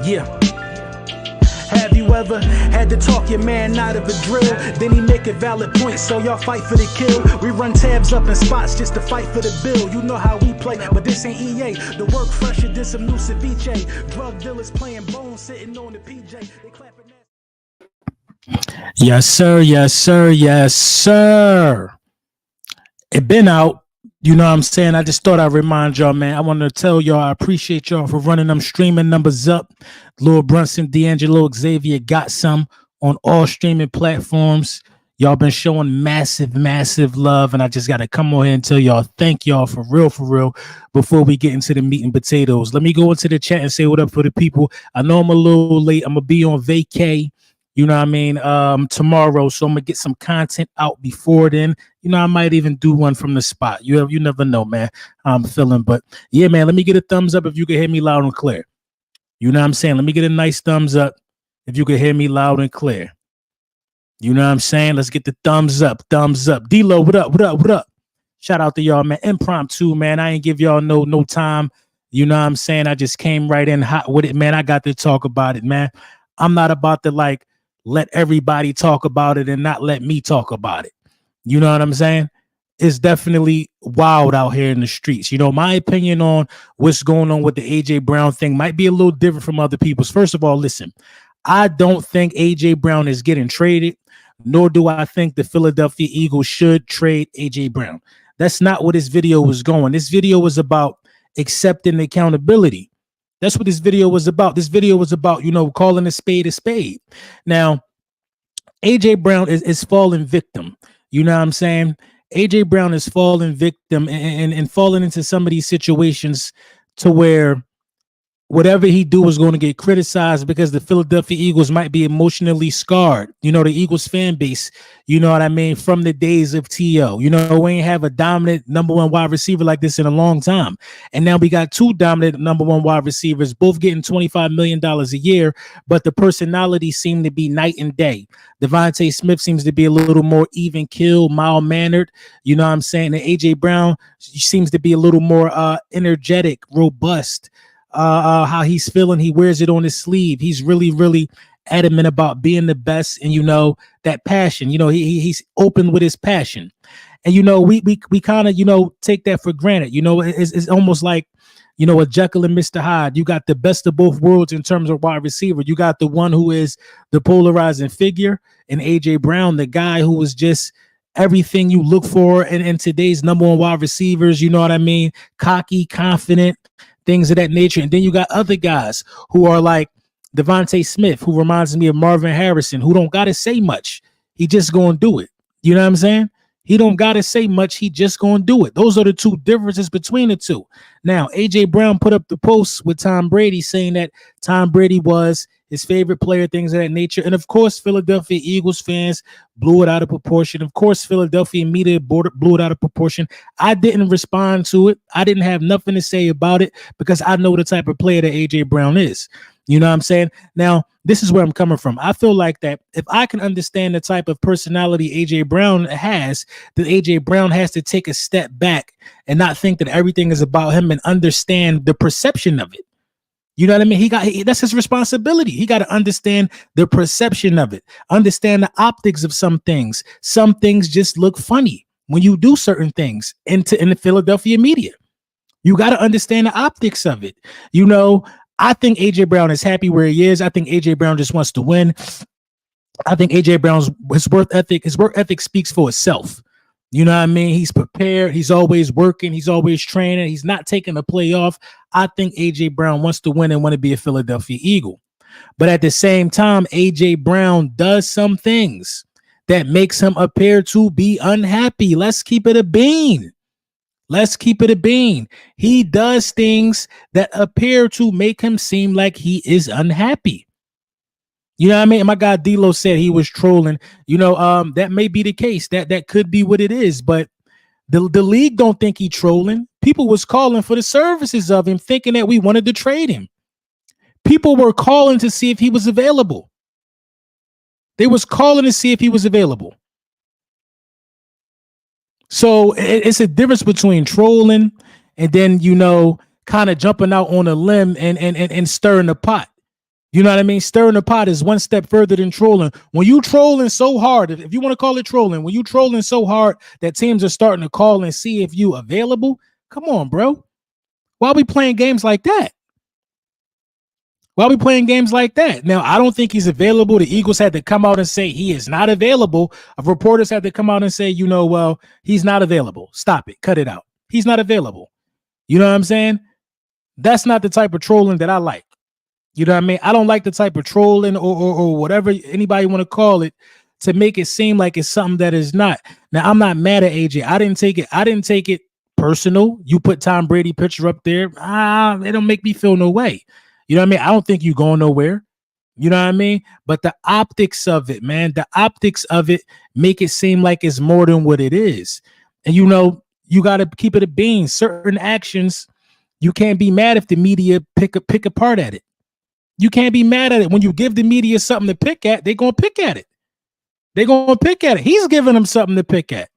Yeah. Have you ever had to talk your man out of a drill? Then he make a valid point, so y'all fight for the kill. We run tabs up in spots just to fight for the bill. You know how we play, but this ain't EA. The work fresher than some new ceviche. Drug dealers playing bones, sitting on the PJ. They clapping that. Yes, sir. Yes, sir. Yes, sir. It been out. You know what I'm saying? I just thought I'd remind y'all, man. I want to tell y'all I appreciate y'all for running them streaming numbers up. Lord Brunson, D'Angelo, Xavier got some on all streaming platforms. Y'all been showing massive, massive love. And I just got to come on here and tell y'all, thank y'all for real, before we get into the meat and potatoes. Let me go into the chat and say what up for the people. I know I'm a little late. I'm going to be on vacay. You know what I mean? Tomorrow. So I'm going to get some content out before then. You know, I might even do one from the spot. You never know, man. I'm feeling. But yeah, man, let me get a thumbs up if you can hear me loud and clear. You know what I'm saying? Let me get a nice thumbs up if you can hear me loud and clear. You know what I'm saying? Let's get the thumbs up. Thumbs up. D-Lo, what up? What up? What up? Shout out to y'all, man. Impromptu, man. I ain't give y'all no time. You know what I'm saying? I just came right in hot with it, man. I got to talk about it, man. I'm not about to like let everybody talk about it and not let me talk about it. You know what I'm saying? It's definitely wild out here in the streets. You know, my opinion on what's going on with the AJ Brown thing might be a little different from other people's. First of all, listen, I don't think AJ Brown is getting traded, nor do I think the Philadelphia Eagles should trade AJ Brown. That's not what this video was going. This video was about accepting accountability. That's what this video was about. This video was about, you know, calling a spade a spade. Now, AJ Brown is falling victim. You know what I'm saying? AJ Brown is falling victim and falling into some of these situations to where whatever he do is going to get criticized because the Philadelphia Eagles might be emotionally scarred. You know, the Eagles fan base, you know what I mean, from the days of T.O. You know, we ain't have a dominant number one wide receiver like this in a long time. And now we got two dominant number one wide receivers, both getting $25 million a year, but the personalities seem to be night and day. Devontae Smith seems to be a little more even keel, mild-mannered. You know what I'm saying? And A.J. Brown seems to be a little more energetic, robust. How he's feeling, he wears it on his sleeve. He's really adamant about being the best, and you know that passion. You know, he's open with his passion, and you know we kind of, you know, take that for granted. You know, it's almost like, you know, a Jekyll and Mr. Hyde. You got the best of both worlds in terms of wide receiver. You got the one who is the polarizing figure, and AJ Brown, the guy who was just everything you look for in today's number one wide receivers. You know what I mean? Cocky, confident, things of that nature. And then you got other guys who are like Devontae Smith, who reminds me of Marvin Harrison, who don't got to say much. He just going to do it. You know what I'm saying? He don't got to say much. He just going to do it. Those are the two differences between the two. Now, AJ Brown put up the post with Tom Brady saying that Tom Brady was his favorite player, things of that nature. And of course, Philadelphia Eagles fans blew it out of proportion. Of course, Philadelphia media blew it out of proportion. I didn't respond to it. I didn't have nothing to say about it because I know the type of player that AJ Brown is. You know what I'm saying? Now, this is where I'm coming from. I feel like that if I can understand the type of personality AJ Brown has, that AJ Brown has to take a step back and not think that everything is about him and understand the perception of it. You know what I mean? That's his responsibility. He got to understand the perception of it, understand the optics of some things. Some things just look funny when you do certain things in the Philadelphia media. You got to understand the optics of it. You know, I think AJ Brown is happy where he is. I think AJ Brown just wants to win. I think AJ Brown's his work ethic speaks for itself. You know what I mean? He's prepared. He's always working. He's always training. He's not taking a play off. I think AJ Brown wants to win and want to be a Philadelphia Eagle. But at the same time, AJ Brown does some things that makes him appear to be unhappy. Let's keep it a bean. Let's keep it a bean. He does things that appear to make him seem like he is unhappy. You know what I mean? My guy D-Lo said he was trolling. You know, that may be the case. That could be what it is. But the league don't think he trolling. People was calling for the services of him, thinking that we wanted to trade him. People were calling to see if he was available. They was calling to see if he was available. So it's a difference between trolling and then, you know, kind of jumping out on a limb and stirring the pot. You know what I mean? Stirring the pot is one step further than trolling. When you trolling so hard, if you want to call it trolling, when you trolling so hard that teams are starting to call and see if you available, come on, bro. Why are we playing games like that? Why are we playing games like that? Now, I don't think he's available. The Eagles had to come out and say he is not available. Reporters had to come out and say, well, he's not available. Stop it. Cut it out. He's not available. You know what I'm saying? That's not the type of trolling that I like. You know what I mean? I don't like the type of trolling or whatever anybody want to call it to make it seem like it's something that is not. Now, I'm not mad at AJ. I didn't take it personal. You put Tom Brady picture up there. It don't make me feel no way. You know what I mean? I don't think you're going nowhere. You know what I mean? But the optics of it, man, the optics of it make it seem like it's more than what it is. And you got to keep it a bean. Certain actions, you can't be mad if the media pick apart at it. You can't be mad at it. When you give the media something to pick at, they're going to pick at it. They're going to pick at it. He's giving them something to pick at.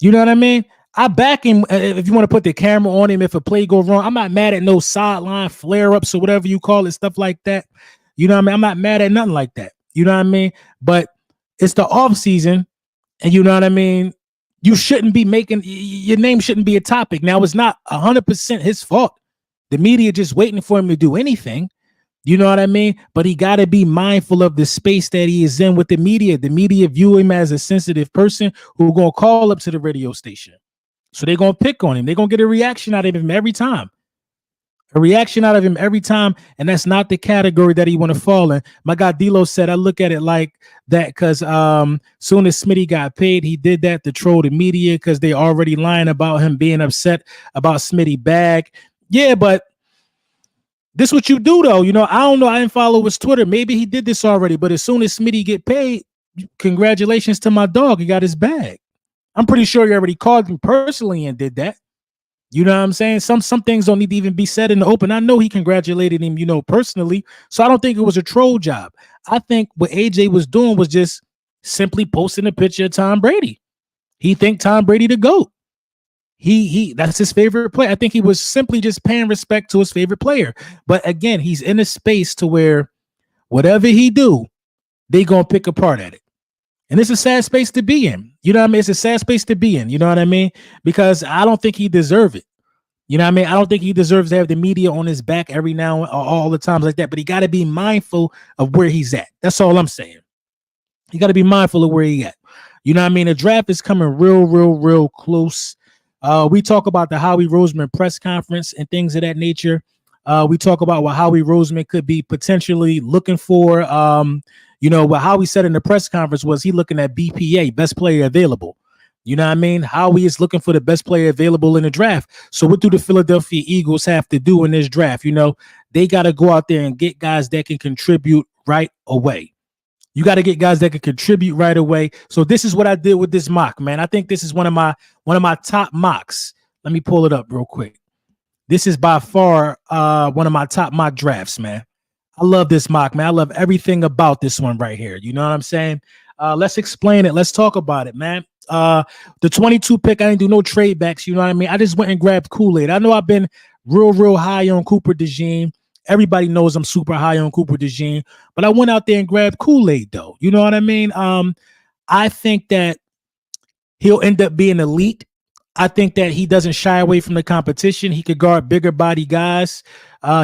You know what I mean? I back him if you want to put the camera on him if a play go wrong. I'm not mad at no sideline flare-ups or whatever you call it, stuff like that. You know what I mean? I'm not mad at nothing like that. You know what I mean? But it's the off season, and you know what I mean? You shouldn't be making, your name shouldn't be a topic. Now, it's not 100% his fault. The media just waiting for him to do anything. You know what I mean? But he got to be mindful of the space that he is in with the media. The media view him as a sensitive person who are going to call up to the radio station. So they're going to pick on him. They're going to get a reaction out of him every time. And that's not the category that he want to fall in. My guy D'Lo said, I look at it like that because soon as Smitty got paid, he did that to troll the media because they already lying about him being upset about Smitty bag. Yeah, but this what you do, though. I don't know. I didn't follow his Twitter. Maybe he did this already. But as soon as Smitty get paid, congratulations to my dog. He got his bag. I'm pretty sure he already called him personally and did that. You know what I'm saying? Some things don't need to even be said in the open. I know he congratulated him, personally. So I don't think it was a troll job. I think what AJ was doing was just simply posting a picture of Tom Brady. He think Tom Brady the GOAT. He that's his favorite player. I think he was simply just paying respect to his favorite player. But again, he's in a space to where whatever he do, they gonna pick apart at it. And it's a sad space to be in. You know what I mean? It's a sad space to be in. You know what I mean? Because I don't think he deserves it. You know what I mean? I don't think he deserves to have the media on his back every now and all the times like that. But he got to be mindful of where he's at. That's all I'm saying. You got to be mindful of where he at. You know what I mean? The draft is coming real close. We talk about the Howie Roseman press conference and things of that nature. We talk about what Howie Roseman could be potentially looking for. What Howie said in the press conference was he looking at BPA, best player available. You know what I mean? Howie is looking for the best player available in the draft. So what do the Philadelphia Eagles have to do in this draft? They got to go out there and get guys that can contribute right away. You got to get guys that can contribute right away. So this is what I did with this mock, man. I think this is one of my top mocks. Let me pull it up real quick. This is by far one of my top mock drafts, man. I love this mock, man. I love everything about this one right here. You know what I'm saying? Let's explain it. Let's talk about it, man. The 22 pick, I didn't do no trade backs. You know what I mean? I just went and grabbed Kool-Aid. I know I've been real high on Cooper DeJean. Everybody knows I'm super high on Cooper DeJean, but I went out there and grabbed Kool-Aid, though. You know what I mean? I think that he'll end up being elite. I think that he doesn't shy away from the competition. He could guard bigger body guys.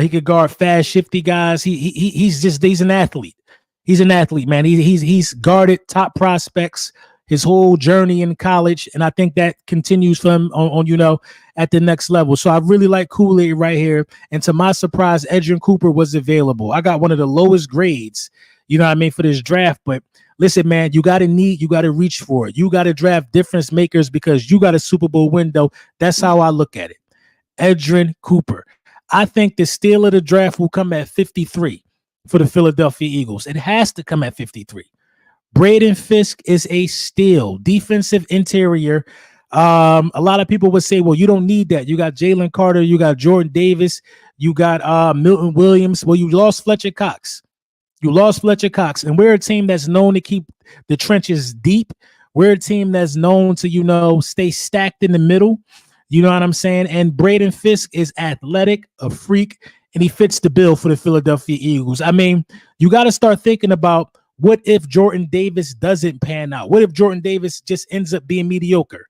He could guard fast, shifty guys. He's an athlete. He's an athlete, man. He's guarded top prospects his whole journey in college, and I think that continues for him on at the next level. So I really like Kool-Aid right here. And to my surprise, Edgerrin Cooper was available. I got one of the lowest grades, you know what I mean, for this draft. But listen, man, you got to reach for it. You got to draft difference makers because you got a Super Bowl window. That's how I look at it. Edgerrin Cooper. I think the steal of the draft will come at 53 for the Philadelphia Eagles. It has to come at 53. Braden Fisk is a steal. Defensive interior. A lot of people would say, well, you don't need that. You got Jalen Carter. You got Jordan Davis. You got Milton Williams. Well, you lost Fletcher Cox. And we're a team that's known to keep the trenches deep. We're a team that's known to, stay stacked in the middle. You know what I'm saying? And Braden Fisk is athletic, a freak, and he fits the bill for the Philadelphia Eagles. I mean, you got to start thinking about what if Jordan Davis doesn't pan out? What if Jordan Davis just ends up being mediocre?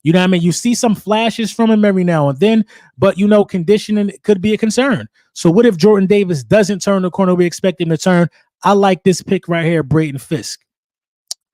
You know what I mean? You see some flashes from him every now and then, but conditioning could be a concern. So what if Jordan Davis doesn't turn the corner we expect him to turn? I like this pick right here, Braden Fisk.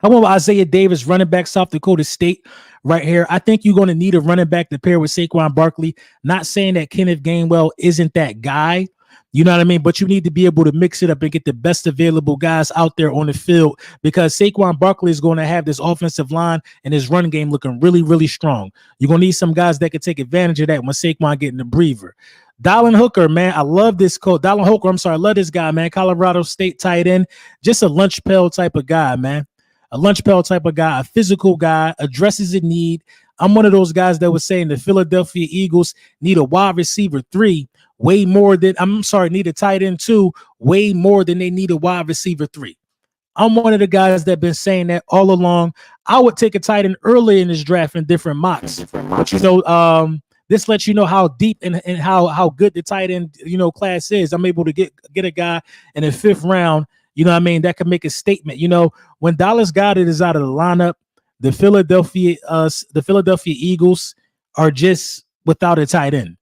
I want Isaiah Davis, running back, South Dakota State, right here. I think you're going to need a running back to pair with Saquon Barkley. Not saying that Kenneth Gainwell isn't that guy. You know what I mean? But you need to be able to mix it up and get the best available guys out there on the field, because Saquon Barkley is going to have this offensive line and his run game looking really, really strong. You're going to need some guys that can take advantage of that when Saquon getting the breather. Dallin Hooker, man, I love this coach. Dallin Hooker, I'm sorry, I love this guy, man. Colorado State tight end, just a lunch pail type of guy, man. A lunch pail type of guy, a physical guy, addresses a need. I'm one of those guys that was saying the Philadelphia Eagles need a wide receiver 3 way more than, need a tight end 2 way more than they need a wide receiver 3. I'm one of the guys that been saying that all along. I would take a tight end early in this draft in different mocks. But, this lets you know how deep and how good the tight end, class is. I'm able to get a guy in the 5th round, that could make a statement. When Dallas Goedert is out of the lineup, the Philadelphia Eagles are just without a tight end.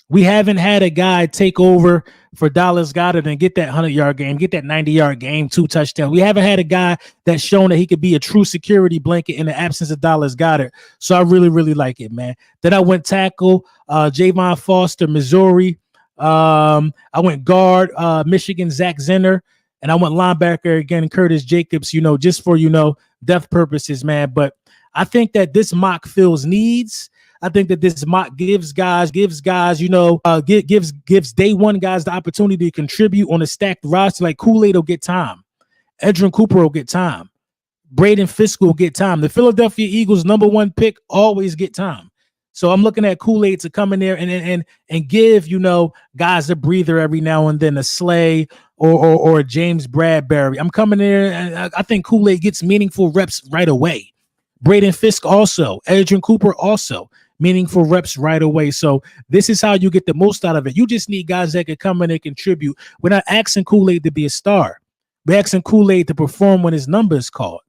We haven't had a guy take over for Dallas Goedert and get that 100-yard game, get that 90-yard game, 2 touchdowns. We haven't had a guy that's shown that he could be a true security blanket in the absence of Dallas Goedert. So I really, really like it, man. Then I went tackle, Javon Foster, Missouri. I went guard, Michigan, Zach Zenner. And I went linebacker again, Curtis Jacobs, just for, depth purposes, man. But I think that this mock fills needs. I think that this mock gives guys, gives day one guys the opportunity to contribute on a stacked roster. Like Kool-Aid will get time. Edrin Cooper will get time. Braden Fisk will get time. The Philadelphia Eagles #1 pick always get time. So I'm looking at Kool-Aid to come in there and give, guys a breather every now and then, a Slay or a James Bradbury. I'm coming there, and I think Kool-Aid gets meaningful reps right away. Braden Fisk also. Edrin Cooper also. Meaningful reps right away. So this is how you get the most out of it. You just need guys that can come in and contribute. We're not asking Kool-Aid to be a star. We're asking Kool-Aid to perform when his number is called.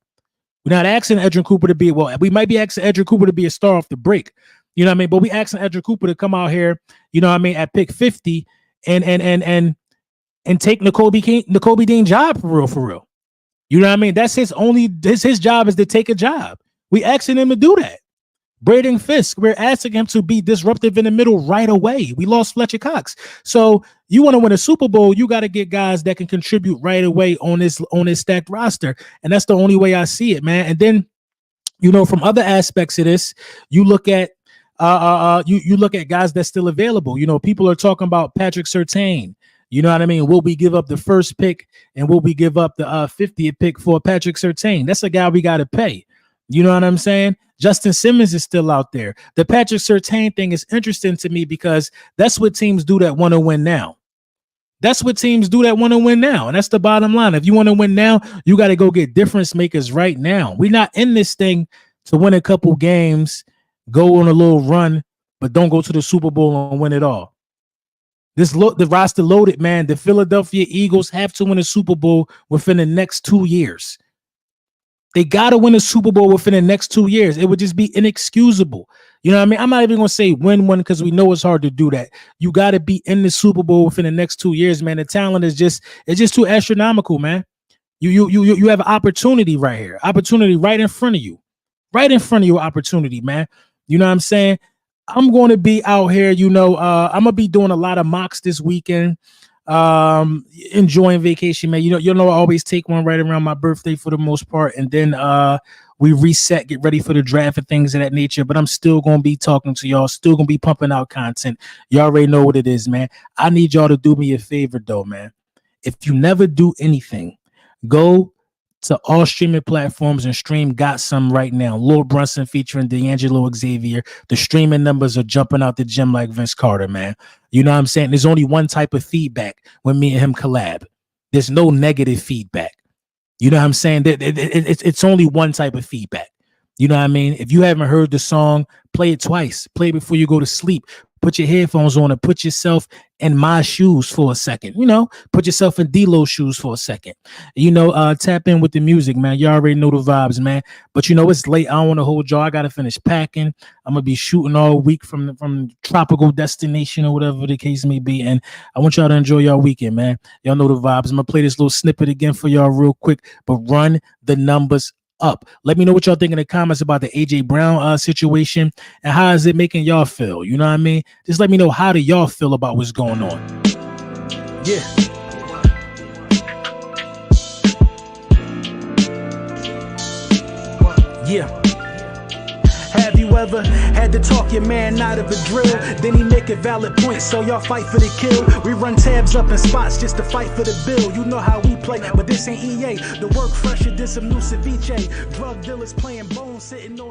We're not asking Edrin Cooper to be, we might be asking Edrin Cooper to be a star off the break. You know what I mean? But we asking Edrin Cooper to come out here, at pick 50 and take Nakobe Dean job for real. You know what I mean? That's his job is to take a job. We asking him to do that. Braden Fisk, we're asking him to be disruptive in the middle right away. We lost Fletcher Cox. So you want to win a Super Bowl, you got to get guys that can contribute right away on this stacked roster. And that's the only way I see it, man. And then, from other aspects of this, you look at you look at guys that's still available. People are talking about Patrick Surtain. You know what I mean? Will we give up the first pick and will we give up the 50th pick for Patrick Surtain? That's a guy we got to pay. You know what I'm saying? Justin Simmons is still out there. The Patrick Surtain thing is interesting to me because that's what teams do that want to win now. And that's the bottom line. If you want to win now, you got to go get difference makers right now. We're not in this thing to win a couple games, go on a little run, but don't go to the Super Bowl and win it all. The roster loaded, man. The Philadelphia Eagles have to win a Super Bowl within the next 2 years. They got to win a Super Bowl within the next 2 years. It would just be inexcusable. You know what I mean? I'm not even going to say win one because we know it's hard to do that. You got to be in the Super Bowl within the next 2 years, man. The talent is just too astronomical, man. You have an opportunity right here. Opportunity right in front of you. Right in front of you, opportunity, man. You know what I'm saying? I'm going to be out here, I'm going to be doing a lot of mocks this weekend. Enjoying vacation, man. I always take one right around my birthday for the most part, and then we reset, get ready for the draft and things of that nature. But I'm still gonna be talking to y'all, still gonna be pumping out content. Y'all already know what it is, man. I need y'all to do me a favor though, man. If you never do anything, go to all streaming platforms and stream Got Some right now. Lil Brunson featuring D'Angelo Xavier. The streaming numbers are jumping out the gym like Vince Carter, man. You know what I'm saying? There's only one type of feedback when me and him collab. There's no negative feedback. You know what I'm saying? It's only one type of feedback. You know what I mean? If you haven't heard the song, play it twice. Play it before you go to sleep. put your headphones on and put yourself in my shoes for a second. Put yourself in D-Lo's shoes for a second. Tap in with the music, man. You already know the vibes, man. But it's late. I don't want to hold y'all. I gotta finish packing. I'm gonna be shooting all week from tropical destination or whatever the case may be. And I want y'all to enjoy y'all weekend, man. Y'all know the vibes. I'm gonna play this little snippet again for y'all real quick, but run the numbers up. Let me know what y'all think in the comments about the AJ Brown situation and how is it making y'all feel. You know what I mean? Just let me know, how do y'all feel about what's going on? Yeah. Yeah. Have you ever had to talk your man out of a drill? Then he make a valid point, so y'all fight for the kill. We run tabs up in spots just to fight for the bill. You know how we play, but this ain't EA. The work fresher than some new ceviche. Drug dealers playing bones, sitting on